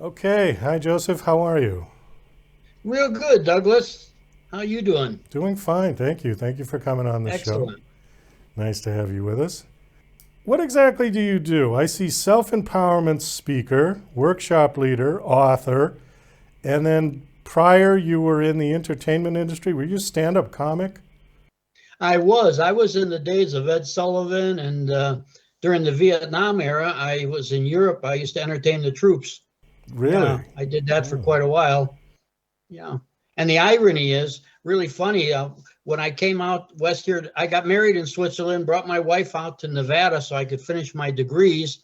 Okay. Hi, Joseph. How are you? Real good, Douglas. How you doing? Doing fine. Thank you. Thank you for coming on the show. Excellent. Nice to have you with us. What exactly do you do? I see self empowerment speaker, workshop leader, author, and then prior you were in the entertainment industry. Were you a stand up comic? I was in the days of Ed Sullivan, and during the Vietnam era, I was in Europe. I used to entertain the troops. Yeah, Really? I did that for Oh. quite a while. Yeah, and the irony is really funny. When I came out west here, I got married in Switzerland, brought my wife out to Nevada so I could finish my degrees,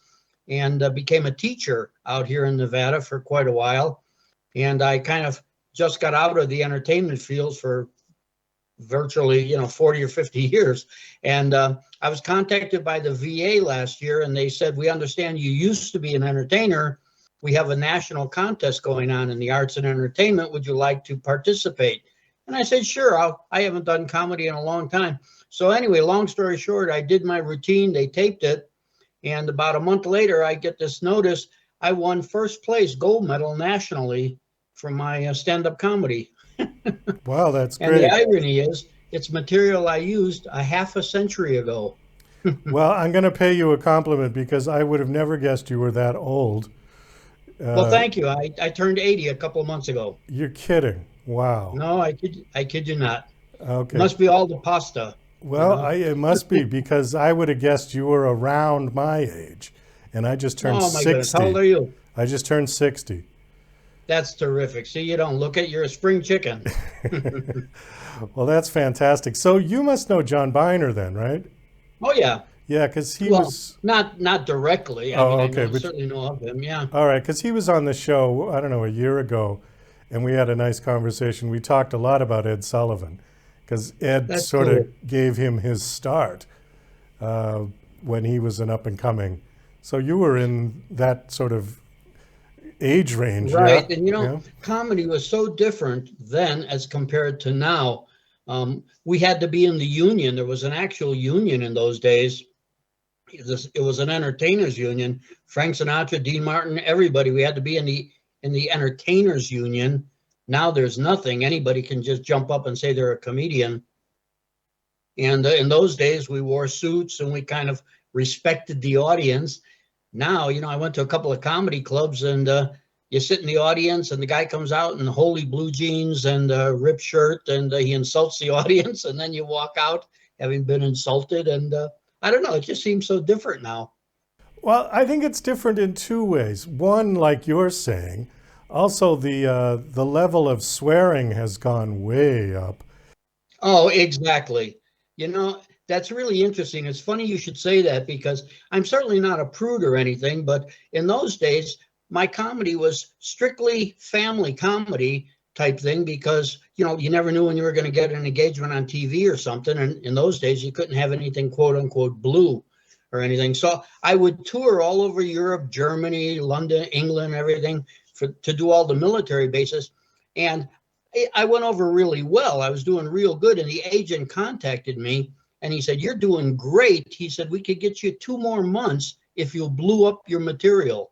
and became a teacher out here in Nevada for quite a while. And I kind of just got out of the entertainment fields for virtually 40 or 50 years. And I was contacted by the VA last year, and they said, we understand you used to be an entertainer. We have a national contest going on in the arts and entertainment. Would you like to participate? And I said, sure. I haven't done comedy in a long time. So anyway, long story short, I did my routine. They taped it, and about a month later I get this notice: I won first place, gold medal nationally, for my stand-up comedy. Wow, that's And the great. irony is, it's material I used a half a century ago. Well, I'm going to pay you a compliment because I would have never guessed you were that old. Well, Uh, thank you. I turned 80 a couple of months ago. you're kidding. Wow. No, I kid you not. Okay. Must be all the pasta, you Well, know. it must be because I would have guessed you were around my age, and I just turned Oh my goodness. How old 60. are you? I just turned 60. That's terrific. See, you don't look it. You're a spring chicken. Well, that's fantastic. So you must know John Biner then, right? Oh yeah. Yeah, because he Well, was. not directly. I Oh, mean, I okay. know But certainly know of him. Yeah, all right, because he was on the show, I don't know, a year ago, and we had a nice conversation. We talked a lot about Ed Sullivan because Ed that's sort of cool. gave him his start uh, when he was an up and coming. So you were in that sort of age range, yeah? Right. And Yeah. comedy was so different then as compared to now. We had to be in the union. There was an actual union in those days. It was an entertainers union. Frank Sinatra, Dean Martin, everybody. We had to be in the entertainers union. Now there's nothing. Anybody can just jump up and say they're a comedian. And in those days, we wore suits and we kind of respected the audience. Now, I went to a couple of comedy clubs, and you sit in the audience and the guy comes out in holy blue jeans and a ripped shirt, and he insults the audience, and then you walk out having been insulted. And I don't know, it just seems so different now. Well, I think it's different in two ways. One, like you're saying, also the level of swearing has gone way up. Oh, exactly. You know, that's really interesting. It's funny you should say that because I'm certainly not a prude or anything, but in those days, my comedy was strictly family comedy type thing because, you never knew when you were going to get an engagement on TV or something. And in those days, you couldn't have anything quote unquote blue or anything. So I would tour all over Europe, Germany, London, England, everything to do all the military bases. And I went over really well. I was doing real good. And the agent contacted me and he said, "You're doing great." He said, "We could get you 2 more months if you blew up your material."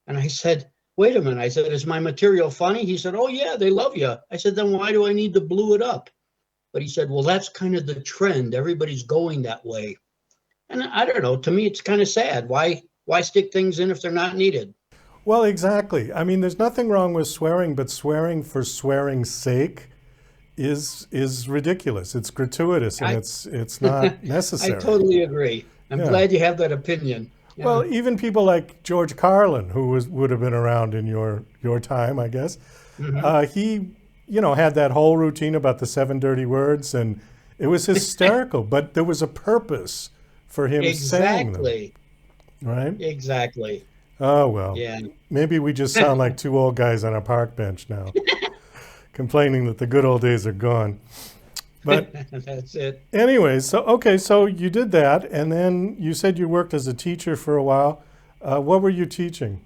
And I said, "Wait a minute." I said, "Is my material funny?" He said, "Oh, yeah, they love you." I said, "Then why do I need to blue it up?" But he said, "Well, that's kind of the trend. Everybody's going that way." And I don't know. To me, it's kind of sad. Why stick things in if they're not needed? Well, exactly. I mean, there's nothing wrong with swearing, but swearing for swearing's sake is ridiculous. It's gratuitous and I it's not I necessary. totally agree. I'm Yeah. glad you have that opinion. Well, Yeah. even people like George Carlin, who would have been around in your time, I guess, Hmm. he had that whole routine about the seven dirty words, and it was hysterical. But there was a purpose for him saying them, Exactly. right? Exactly. Oh well, Yeah. maybe we just sound like two old guys on a park bench now, complaining that the good old days are gone. But That's it. anyway, so okay, so you did that, and then you said you worked as a teacher for a while. What were you teaching?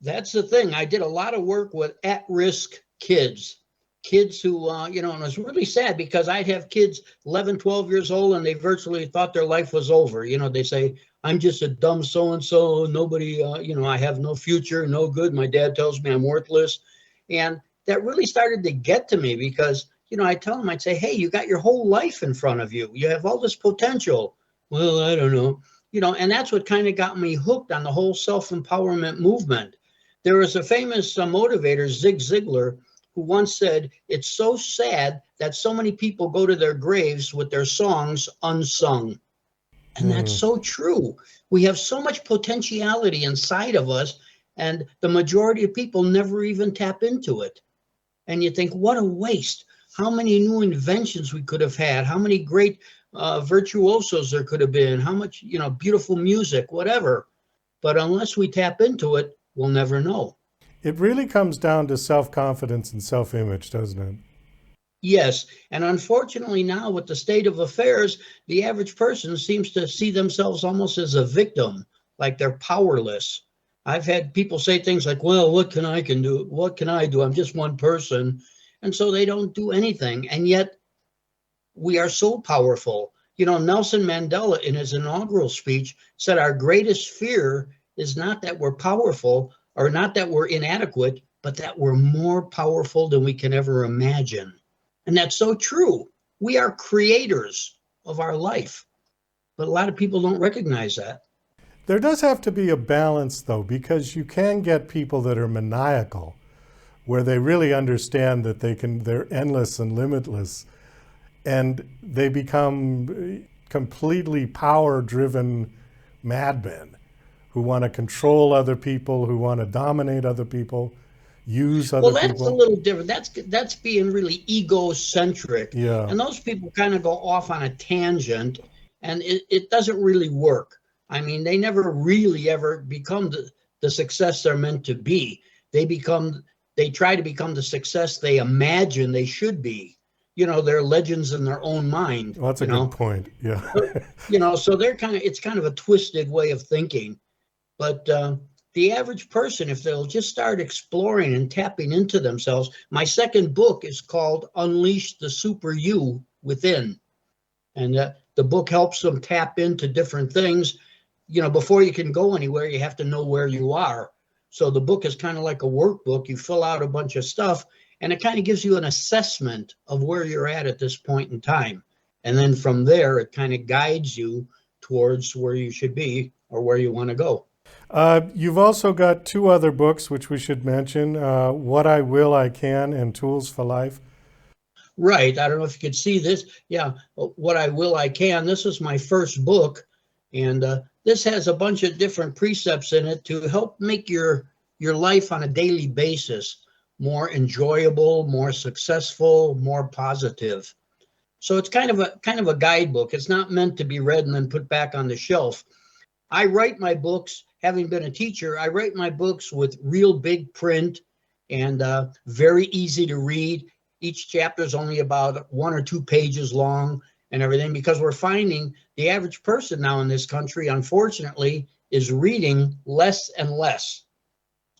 That's the thing. I did a lot of work with at-risk kids who, and it was really sad because I'd have kids 11, 12 years old and they virtually thought their life was over. They say, I'm just a dumb so-and-so, nobody, I have no future, no good. My dad tells me I'm worthless. And that really started to get to me because, I tell him, I'd say, hey, you got your whole life in front of you. You have all this potential. Well, I don't know. And that's what kind of got me hooked on the whole self-empowerment movement. There was a famous motivator, Zig Ziglar, who once said, it's so sad that so many people go to their graves with their songs unsung. And that's so true. We have so much potentiality inside of us, and the majority of people never even tap into it. And you think, what a waste. How many new inventions we could have had, how many great virtuosos there could have been, how much, beautiful music, whatever. But unless we tap into it, we'll never know. It really comes down to self-confidence and self-image, doesn't it? Yes. And unfortunately, now with the state of affairs, the average person seems to see themselves almost as a victim, like they're powerless. I've had people say things like, well, what can I do? What can I do? I'm just one person. And so they don't do anything. And yet we are so powerful. Nelson Mandela, in his inaugural speech, said our greatest fear is not that we're powerful or not that we're inadequate, but that we're more powerful than we can ever imagine. And that's so true. We are creators of our life, but a lot of people don't recognize that. There does have to be a balance, though, because you can get people that are maniacal, where they really understand that they're endless and limitless, and they become completely power-driven madmen who want to control other people, who want to dominate other people, use other people. Well, that's a little different. That's being really egocentric. Yeah. And those people kind of go off on a tangent, and it doesn't really work. I mean, they never really ever become the success they're meant to be. They try to become the success they imagine they should be. They're legends in their own mind. Well, that's a good point. Yeah. So it's kind of a twisted way of thinking. But the average person, if they'll just start exploring and tapping into themselves, my second book is called Unleash the Super You Within. And the book helps them tap into different things. Before you can go anywhere, you have to know where you are. So the book is kind of like a workbook. You fill out a bunch of stuff, and it kind of gives you an assessment of where you're at this point in time. And then from there, it kind of guides you towards where you should be or where you want to go. You've also got two other books, which we should mention, What I Will, I Can, and Tools for Life. Right. I don't know if you could see this. Yeah. What I Will, I Can. This is my first book. And this has a bunch of different precepts in it to help make your life on a daily basis more enjoyable, more successful, more positive. So it's kind of a guidebook. It's not meant to be read and then put back on the shelf. I write my books, having been a teacher, I write my books with real big print and very easy to read. Each chapter is only about 1 or 2 pages long and everything, because we're finding the average person now in this country, unfortunately, is reading less and less.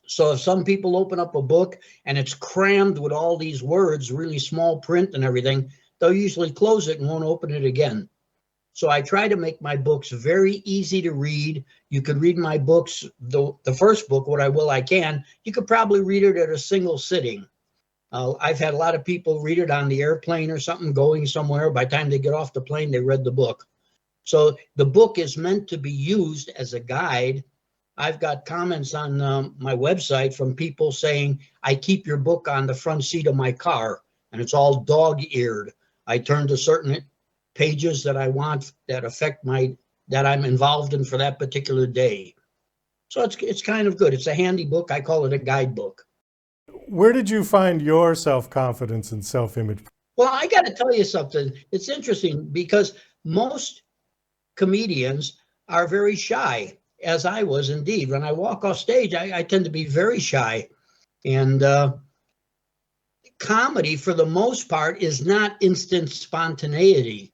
So if some people open up a book and it's crammed with all these words, really small print and everything, they'll usually close it and won't open it again. So I try to make my books very easy to read. You could read my books, the first book, What I Will, I Can, you could probably read it at a single sitting. I've had a lot of people read it on the airplane or something, going somewhere. By the time they get off the plane, they read the book. So the book is meant to be used as a guide. I've got comments on my website from people saying, I keep your book on the front seat of my car, and it's all dog-eared. I turn to certain pages that I want that affect that I'm involved in for that particular day. So it's kind of good. It's a handy book. I call it a guidebook. Where did you find your self-confidence and self-image? Well, I got to tell you something. It's interesting because most comedians are very shy, as I was indeed. When I walk off stage, I tend to be very shy. And comedy, for the most part, is not instant spontaneity.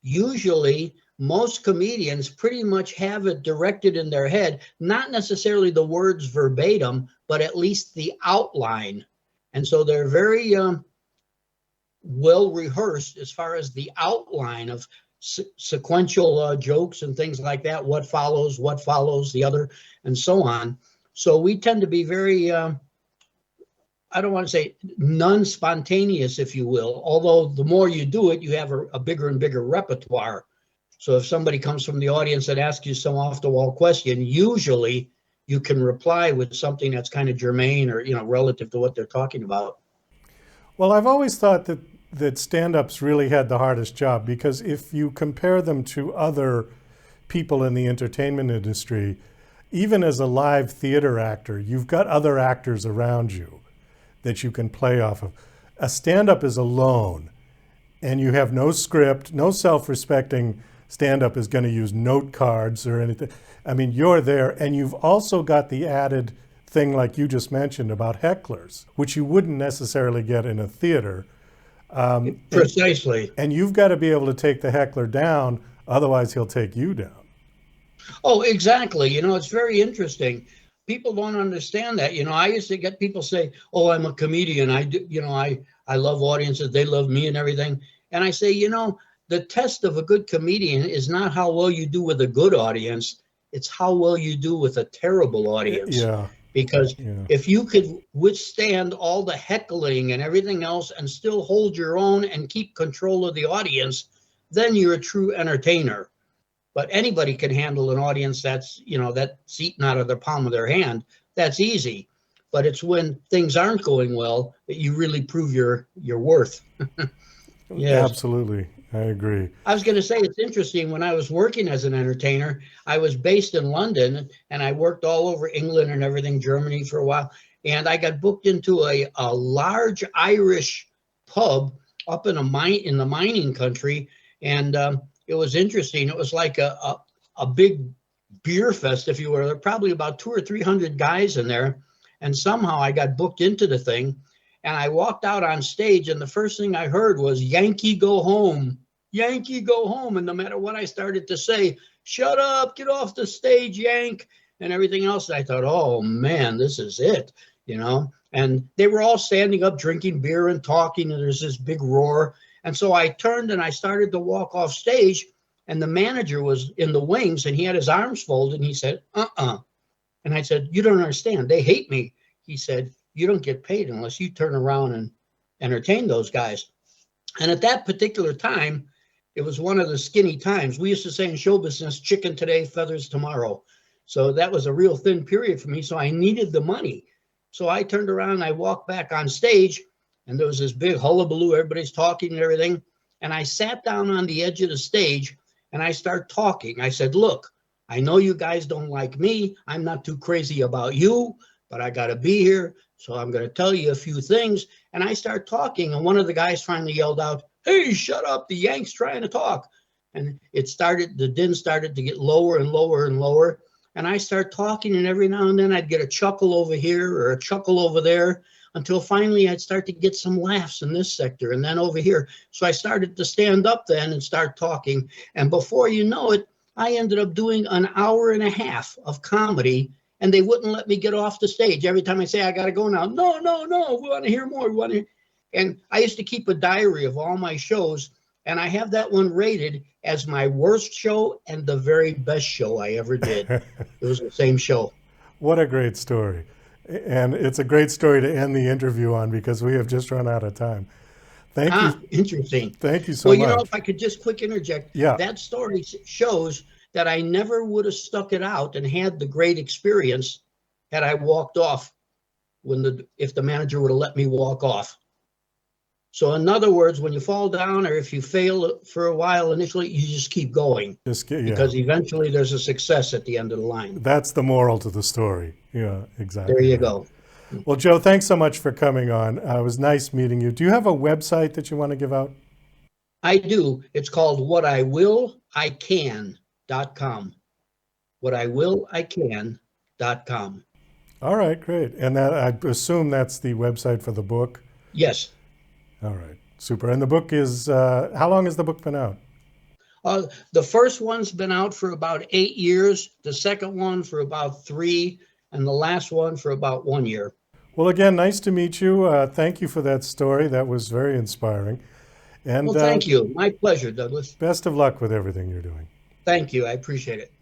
Usually, most comedians pretty much have it directed in their head, not necessarily the words verbatim, but at least the outline. And so they're very well rehearsed as far as the outline of sequential jokes and things like that. What follows the other, and so on. So we tend to be very, I don't want to say non-spontaneous, if you will, although the more you do it, you have a bigger and bigger repertoire. So if somebody comes from the audience and asks you some off-the-wall question, usually you can reply with something that's kind of germane or, relative to what they're talking about. Well, I've always thought that stand-ups really had the hardest job, because if you compare them to other people in the entertainment industry, even as a live theater actor, you've got other actors around you that you can play off of. A stand-up is alone, and you have no script. No self-respecting stand-up is going to use note cards or anything. I mean, you're there, and you've also got the added thing, like you just mentioned, about hecklers, which you wouldn't necessarily get in a theater. Precisely. And you've got to be able to take the heckler down, otherwise he'll take you down. Oh, exactly. It's very interesting. People don't understand that. I used to get people say, "Oh, I'm a comedian. I do, I love audiences. They love me and everything." And I say, the test of a good comedian is not how well you do with a good audience. It's how well you do with a terrible audience. Yeah. Because Yeah. if you could withstand all the heckling and everything else and still hold your own and keep control of the audience, then you're a true entertainer. But anybody can handle an audience that's eaten out of the palm of their hand. That's easy. But it's when things aren't going well that you really prove your worth. Yes. Absolutely. I agree. I was going to say, it's interesting. When I was working as an entertainer, I was based in London, and I worked all over England and everything, Germany for a while. And I got booked into a large Irish pub up in the mining country. And it was interesting. It was like a big beer fest, if you will. There were probably about 200 or 300 guys in there. And somehow I got booked into the thing. And I walked out on stage, and the first thing I heard was, "Yankee, go home. Yankee, go home." And no matter what I started to say, "Shut up, get off the stage, Yank," and everything else, I thought, oh, man, this is it, And they were all standing up, drinking beer and talking, and there's this big roar. And so I turned and I started to walk off stage, and the manager was in the wings, and he had his arms folded, and he said, And I said, "You don't understand. They hate me." He said, "You don't get paid unless you turn around and entertain those guys." And at that particular time, it was one of the skinny times. We used to say in show business, chicken today, feathers tomorrow. So that was a real thin period for me. So I needed the money. So I turned around and I walked back on stage, and there was this big hullabaloo. Everybody's talking and everything. And I sat down on the edge of the stage and I started talking. I said, "Look, I know you guys don't like me. I'm not too crazy about you, but I got to be here. So I'm going to tell you a few things." And I start talking, and one of the guys finally yelled out, "Hey, shut up, the Yank's trying to talk." And the din started to get lower and lower and lower. And I start talking, and every now and then I'd get a chuckle over here or a chuckle over there, until finally I'd start to get some laughs in this sector and then over here. So I started to stand up then and start talking. And before you know it, I ended up doing an hour and a half of comedy, and they wouldn't let me get off the stage. Every time I say, "I got to go now," "No, no, no, we want to hear more. We want to hear." And I used to keep a diary of all my shows, and I have that one rated as my worst show and the very best show I ever did. It was the same show. What a great story. And it's a great story to end the interview on, because we have just run out of time. Thank you. Interesting. Thank you so Well, much. if I could just quick interject, Yeah. that story shows that I never would have stuck it out and had the great experience had I walked off if the manager would have let me walk off. So in other words, when you fall down or if you fail for a while initially, you just keep going, because eventually there's a success at the end of the line. That's the moral to the story. Yeah, exactly. There you go. Well, Joe, thanks so much for coming on. It was nice meeting you. Do you have a website that you want to give out? I do. It's called whatiwillican.com. Whatiwillican.com. All right, great. And that, I assume that's the website for the book? Yes. All right, super. And the book is, how long has the book been out? The first one's been out for about 8 years, the second one for about 3, and the last one for about 1 year. Well, again, nice to meet you. Thank you for that story. That was very inspiring. And Well, thank you. My pleasure, Douglas. best of luck with everything you're doing. Thank you. I appreciate it.